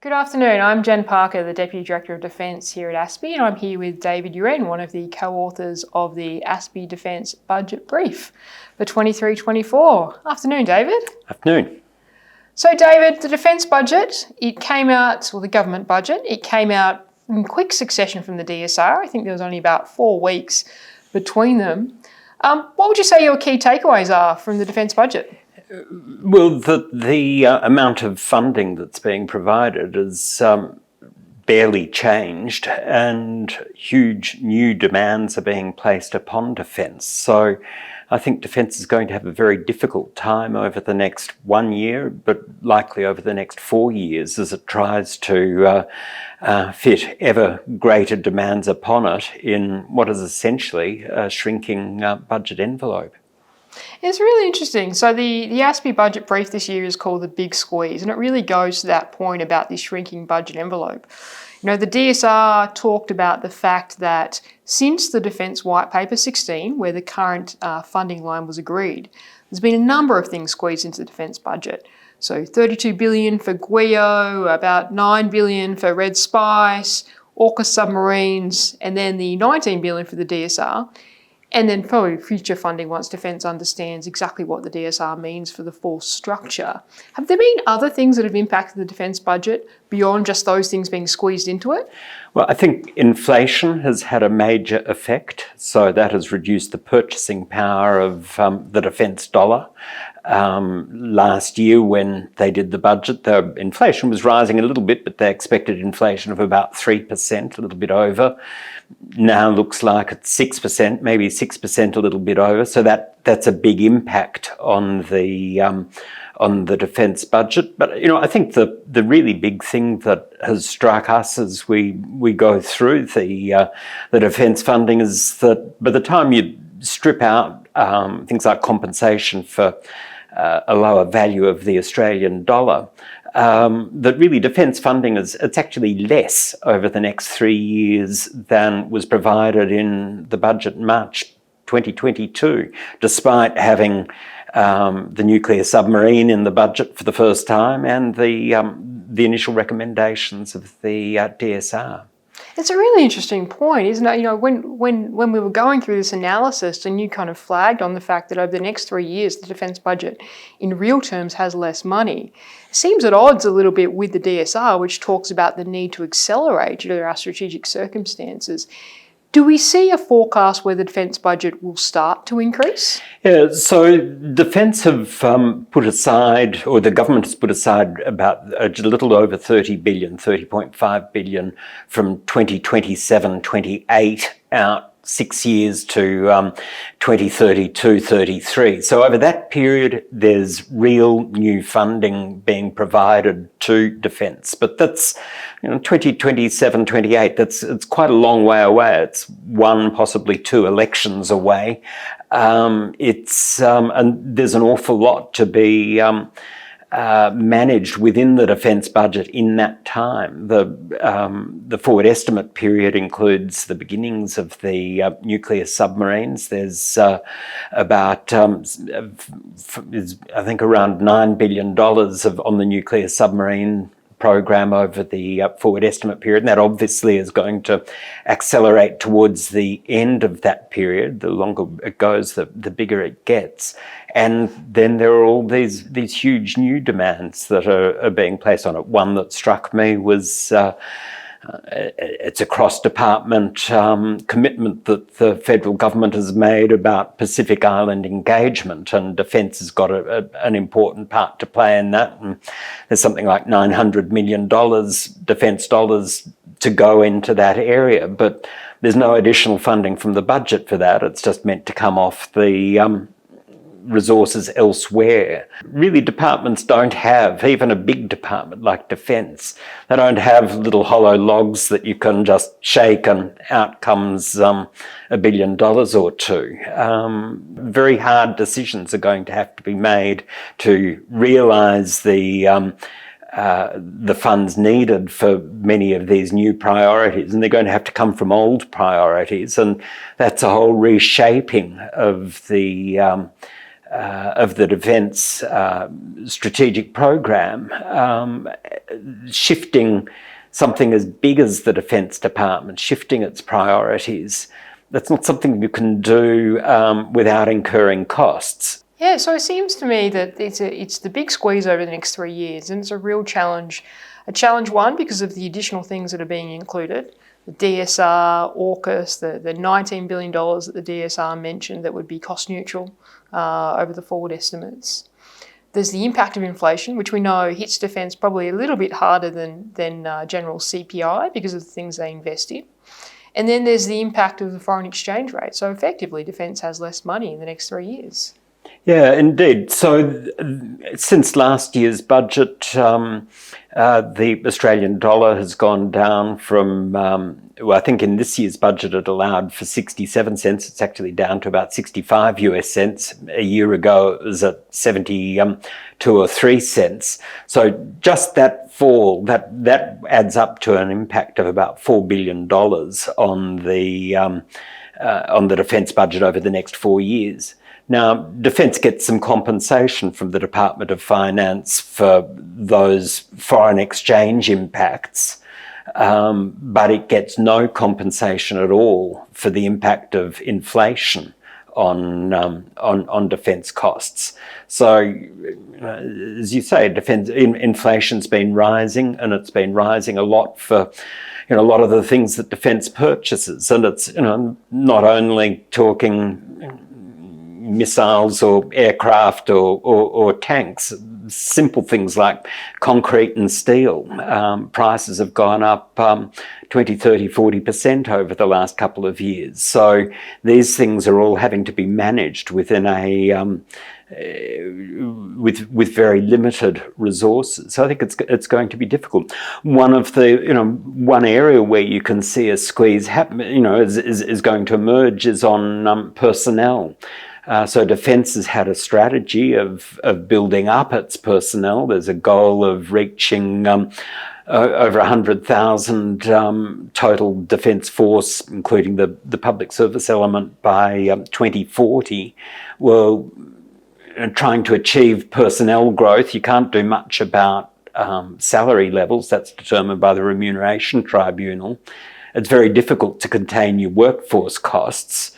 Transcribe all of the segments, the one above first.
Good afternoon, I'm Jen Parker, the Deputy Director of Defence here at ASPI, and I'm here with David Uren, one of the co-authors of the ASPI Defence Budget Brief for 23-24. Afternoon, David. Afternoon. So, David, the defence budget, it came out, or the government budget, it came out in quick succession from the DSR. I think there was only about 4 weeks between them. What would you say your key takeaways are from the defence budget? Well, the amount of funding that's being provided is barely changed, and huge new demands are being placed upon defence. So I think defence is going to have a very difficult time over the next 1 year, but likely over the next 4 years as it tries to fit ever greater demands upon it in what is essentially a shrinking budget envelope. It's really interesting. So the ASPI budget brief this year is called The Big Squeeze, and it really goes to that point about this shrinking budget envelope. You know, the DSR talked about the fact that since the Defence White Paper 16, where the current funding line was agreed, there's been a number of things squeezed into the defence budget. So $32 billion for GWEO, about $9 billion for Red Spice, AUKUS submarines, and then the $19 billion for the DSR. And then probably future funding once Defence understands exactly what the DSR means for the force structure. Have there been other things that have impacted the defence budget beyond just those things being squeezed into it? Well, I think inflation has had a major effect. So that has reduced the purchasing power of the defence dollar. Last year when they did the budget, the inflation was rising a little bit, but they expected inflation of about 3%, a little bit over. Now looks like it's 6%, maybe 6% a little bit over. So that's a big impact on the defence budget. But I think the really big thing that has struck us as we go through the defence funding is that by the time you strip out things like compensation for a lower value of the Australian dollar, that really defence funding it's actually less over the next 3 years than was provided in the budget in March 2022, despite having the nuclear submarine in the budget for the first time and the initial recommendations of the DSR. It's a really interesting point, isn't it? When we were going through this analysis, and you kind of flagged on the fact that over the next 3 years, the defence budget in real terms has less money. It seems at odds a little bit with the DSR, which talks about the need to accelerate due to our strategic circumstances. Do we see a forecast where the defence budget will start to increase? Yeah, so Defence have put aside, or the government has put aside about a little over 30 billion, 30.5 billion from 2027-28 out 6 years to 2032-33. So over that period, there's real new funding being provided to defence. But that's 2027-28. It's quite a long way away. It's 1, possibly 2 elections away. And there's an awful lot to be managed within the defence budget in that time. The forward estimate period includes the beginnings of the nuclear submarines. There's about, I think, around $9 billion on the nuclear submarine program over the forward estimate period, and that obviously is going to accelerate towards the end of that period. The longer it goes, the bigger it gets. And then there are all these huge new demands that are being placed on it. One that struck me was it's a cross-department commitment that the federal government has made about Pacific Island engagement, and Defence has got an important part to play in that. And there's something like $900 million defence dollars to go into that area, but there's no additional funding from the budget for that. It's just meant to come off the resources elsewhere. Really, departments don't have, even a big department like Defence, they don't have little hollow logs that you can just shake and out comes $1 billion or two. Very hard decisions are going to have to be made to realise the funds needed for many of these new priorities, and they're going to have to come from old priorities, and that's a whole reshaping of the defence strategic program, shifting something as big as the Defence Department, shifting its priorities, that's not something you can do without incurring costs. Yeah, so it seems to me that it's the big squeeze over the next 3 years, and it's a real challenge. A challenge, one, because of the additional things that are being included, the DSR, AUKUS, the $19 billion that the DSR mentioned that would be cost neutral over the forward estimates. There's the impact of inflation, which we know hits defence probably a little bit harder than general CPI because of the things they invest in. And then there's the impact of the foreign exchange rate. So effectively, defence has less money in the next 3 years. Yeah, indeed. So since last year's budget, the Australian dollar has gone down from, well, I think in this year's budget it allowed for 67 cents. It's actually down to about 65 US cents. A year ago it was at 72 or 3 cents. So just that fall, that adds up to an impact of about $4 billion on the defence budget over the next 4 years. Now, Defence gets some compensation from the Department of Finance for those foreign exchange impacts, but it gets no compensation at all for the impact of inflation on defence costs. So, as you say, inflation's been rising, and it's been rising a lot for a lot of the things that Defence purchases, and it's not only talking missiles or aircraft or tanks, simple things like concrete and steel. Prices have gone up 20, 30, 40% over the last couple of years. So these things are all having to be managed within with very limited resources. So I think it's going to be difficult. One area where you can see a squeeze happen, is going to emerge is on personnel. So Defence has had a strategy of building up its personnel. There's a goal of reaching over 100,000 total Defence force, including the public service element, by 2040. Well, trying to achieve personnel growth, you can't do much about salary levels. That's determined by the Remuneration Tribunal. It's very difficult to contain your workforce costs.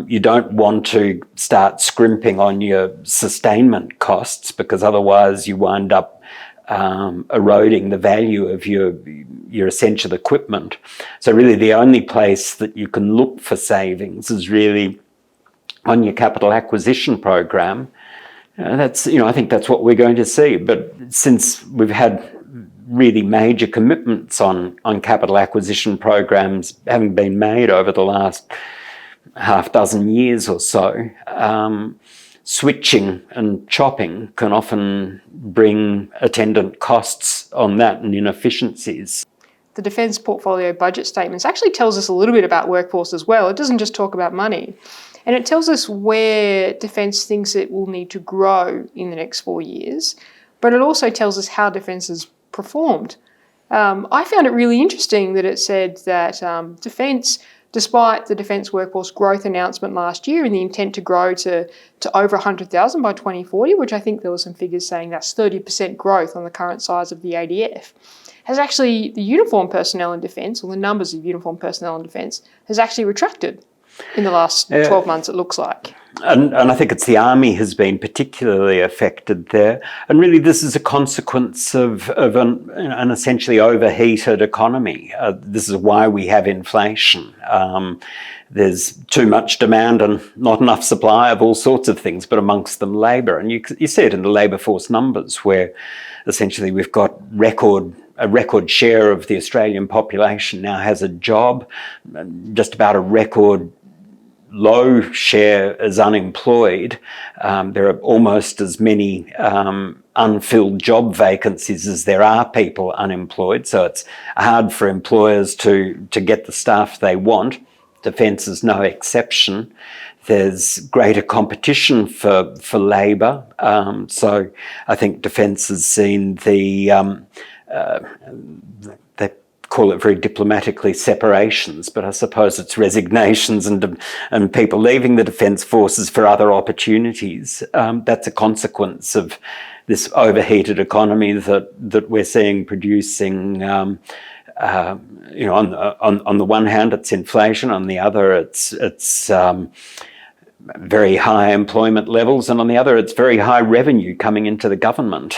You don't want to start scrimping on your sustainment costs, because otherwise you wind up eroding the value of your essential equipment. So really the only place that you can look for savings is really on your capital acquisition program. I think that's what we're going to see. But since we've had really major commitments on capital acquisition programs having been made over the last half dozen years or so, switching and chopping can often bring attendant costs on that and inefficiencies. The Defence Portfolio Budget Statements actually tells us a little bit about workforce as well. It doesn't just talk about money. And it tells us where Defence thinks it will need to grow in the next 4 years, but it also tells us how Defence has performed. I found it really interesting that it said that Defence, despite the Defence workforce growth announcement last year and the intent to grow to over 100,000 by 2040, which I think there were some figures saying that's 30% growth on the current size of the ADF, has actually, the uniformed personnel in Defence, or the numbers of uniformed personnel in Defence, has actually retracted in the last 12 months, it looks like. And I think it's the Army has been particularly affected there. And really this is a consequence of an essentially overheated economy. This is why we have inflation. There's too much demand and not enough supply of all sorts of things, but amongst them labour. And you see it in the labour force numbers, where essentially we've got a record share of the Australian population now has a job, just about a record low share as unemployed. There are almost as many unfilled job vacancies as there are people unemployed, so it's hard for employers to get the staff they want. Defence is no exception. There's greater competition for labour, so I think Defence has seen the call it very diplomatically separations, but I suppose it's resignations and people leaving the Defence Forces for other opportunities. That's a consequence of this overheated economy that we're seeing producing. On the one hand, it's inflation. On the other, it's very high employment levels, and on the other, it's very high revenue coming into the government.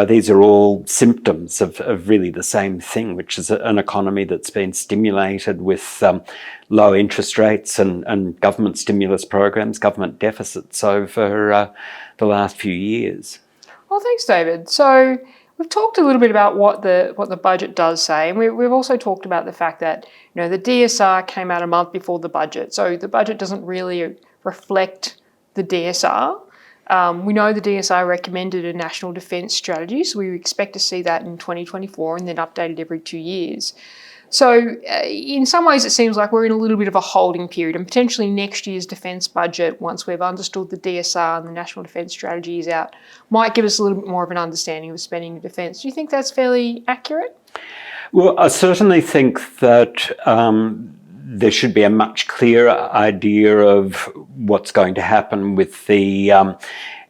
These are all symptoms of really the same thing, which is an economy that's been stimulated with low interest rates and government stimulus programs, government deficits over the last few years. Well, thanks, David. So we've talked a little bit about what the budget does say, and we've also talked about the fact that the DSR came out a month before the budget, so the budget doesn't really reflect the DSR. We know the DSR recommended a national defence strategy, so we expect to see that in 2024 and then updated every 2 years. So in some ways it seems like we're in a little bit of a holding period, and potentially next year's defence budget, once we've understood the DSR and the national defence strategy is out, might give us a little bit more of an understanding of spending in defence. Do you think that's fairly accurate? Well, I certainly think that there should be a much clearer idea of what's going to happen with the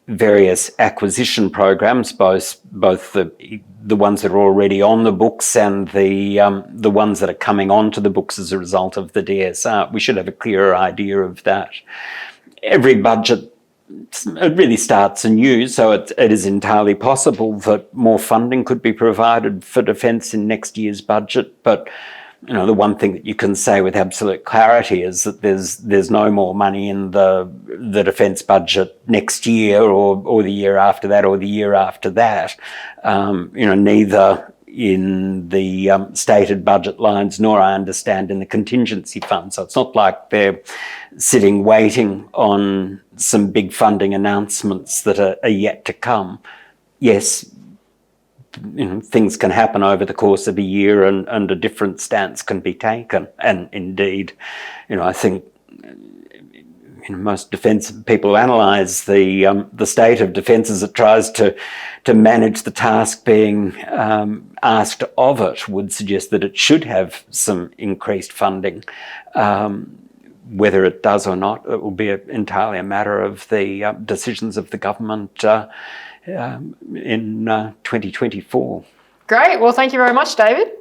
various acquisition programs, both the ones that are already on the books and the ones that are coming onto the books as a result of the DSR. We should have a clearer idea of that. Every budget, it really starts anew, so it is entirely possible that more funding could be provided for defence in next year's budget, but the one thing that you can say with absolute clarity is that there's no more money in the defence budget next year or the year after that or the year after that. Neither in the stated budget lines nor, I understand, in the contingency fund. So it's not like they're sitting waiting on some big funding announcements that are yet to come. Yes, things can happen over the course of a year and a different stance can be taken. And indeed, I think most defence people who analyse the state of defence as it tries to manage the task being asked of it would suggest that it should have some increased funding. Whether it does or not, it will be entirely a matter of the decisions of the government in 2024. Great. Well, thank you very much, David.